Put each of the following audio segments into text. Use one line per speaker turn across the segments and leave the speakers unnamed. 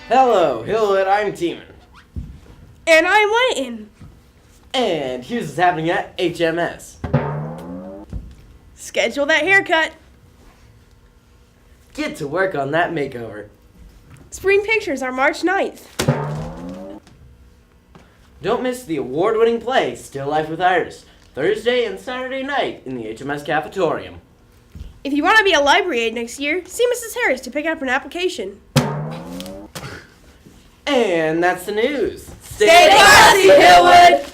Hello, Hillwood, I'm Teeman.
And I'm Layton.
And here's what's happening at HMS.
Schedule that haircut.
Get to work on that makeover.
Spring pictures are March 9th.
Don't miss the award-winning play, Still Life with Iris, Thursday and Saturday night in the HMS cafetorium.
If you want to be a library aide next year, see Mrs. Harris to pick up an application.
And that's the news.
Stay classy, Hillwood!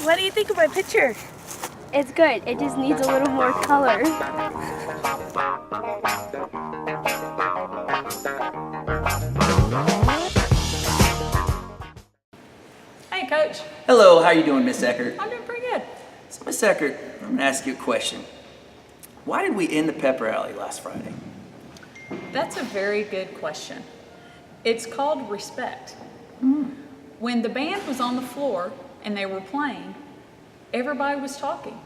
What do you think of my picture?
It's good. It just needs a little more color.
Hey, Coach.
Hello, how are you doing, Miss Eckert?
I'm doing pretty good.
So, Miss Eckert, I'm going to ask you a question. Why did we end the pep rally last Friday?
That's a very good question. It's called respect. When the band was on the floor and they were playing, everybody was talking.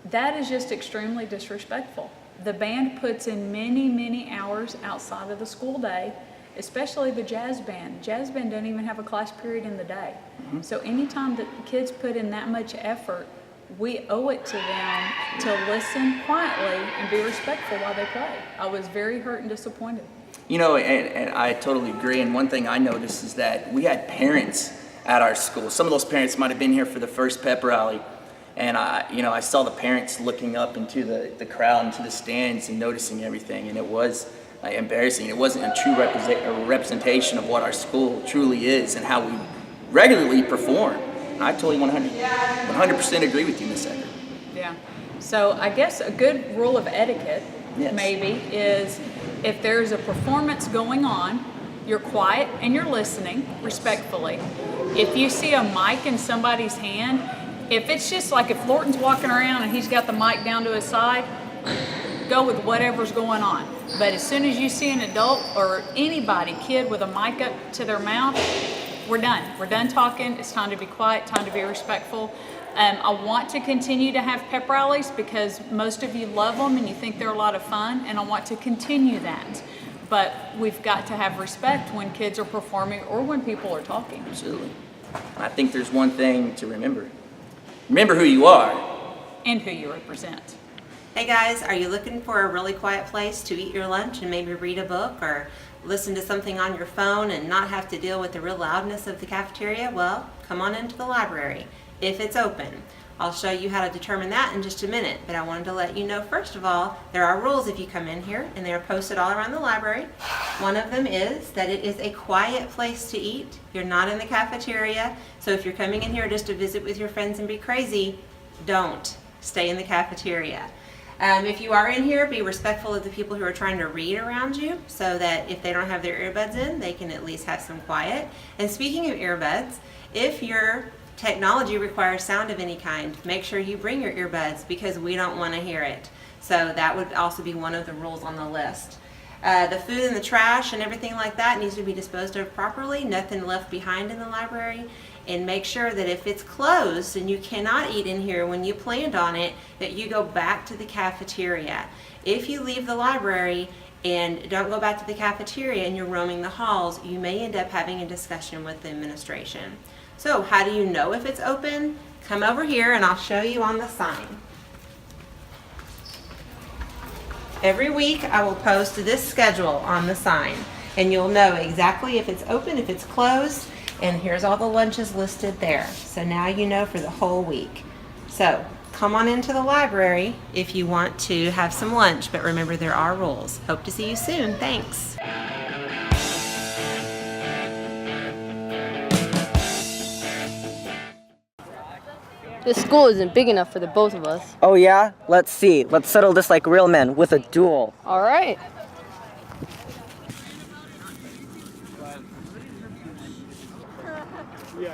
That is just extremely disrespectful. The band puts in many, many hours outside of the school day, especially the jazz band. Jazz band don't even have a class period in the day. So anytime that the kids put in that much effort, we owe it to them to listen quietly and be respectful while they play. I was very hurt and disappointed.
You know, and I totally agree. And one thing I noticed is that we had parents at our school. Some of those parents might have been here for the first pep rally. And I saw the parents looking up into the crowd, into the stands and noticing everything. And it was embarrassing. It wasn't a true representation of what our school truly is and how we regularly perform. And I totally 100% agree with you, Miss Eckert.
Yeah. So I guess a good rule of etiquette maybe is if there's a performance going on, you're quiet and you're listening respectfully. If you see a mic in somebody's hand, if it's just like if Lorton's walking around and he's got the mic down to his side, go with whatever's going on. But as soon as you see an adult or anybody, kid with a mic up to their mouth, we're done. We're done talking. It's time to be quiet, time to be respectful. I want to continue to have pep rallies because most of you love them and you think they're a lot of fun, and I want to continue that. But we've got to have respect when kids are performing or when people are talking.
Absolutely. I think there's one thing to remember. Remember who you are.
And who you represent.
Hey guys, are you looking for a really quiet place to eat your lunch and maybe read a book or listen to something on your phone and not have to deal with the real loudness of the cafeteria? Well, come on into the library if it's open. I'll show you how to determine that in just a minute, but I wanted to let you know first of all, there are rules if you come in here and they are posted all around the library. One of them is that it is a quiet place to eat. You're not in the cafeteria, so if you're coming in here just to visit with your friends and be crazy, don't stay in the cafeteria. If you are in here, be respectful of the people who are trying to read around you so that if they don't have their earbuds in, they can at least have some quiet. And speaking of earbuds, if your technology requires sound of any kind, make sure you bring your earbuds because we don't want to hear it. So that would also be one of the rules on the list. The food and the trash and everything like that needs to be disposed of properly, nothing left behind in the library. And make sure that if it's closed and you cannot eat in here when you planned on it, that you go back to the cafeteria. If you leave the library and don't go back to the cafeteria and you're roaming the halls, you may end up having a discussion with the administration. So how do you know if it's open? Come over here and I'll show you on the sign. Every week I will post this schedule on the sign and you'll know exactly if it's open, if it's closed, and here's all the lunches listed there. So now you know for the whole week. So come on into the library if you want to have some lunch, but remember there are rules. Hope to see you soon. Thanks.
This school isn't big enough for the both of us.
Oh yeah? Let's see. Let's settle this like real men with a duel.
All right.
Yeah.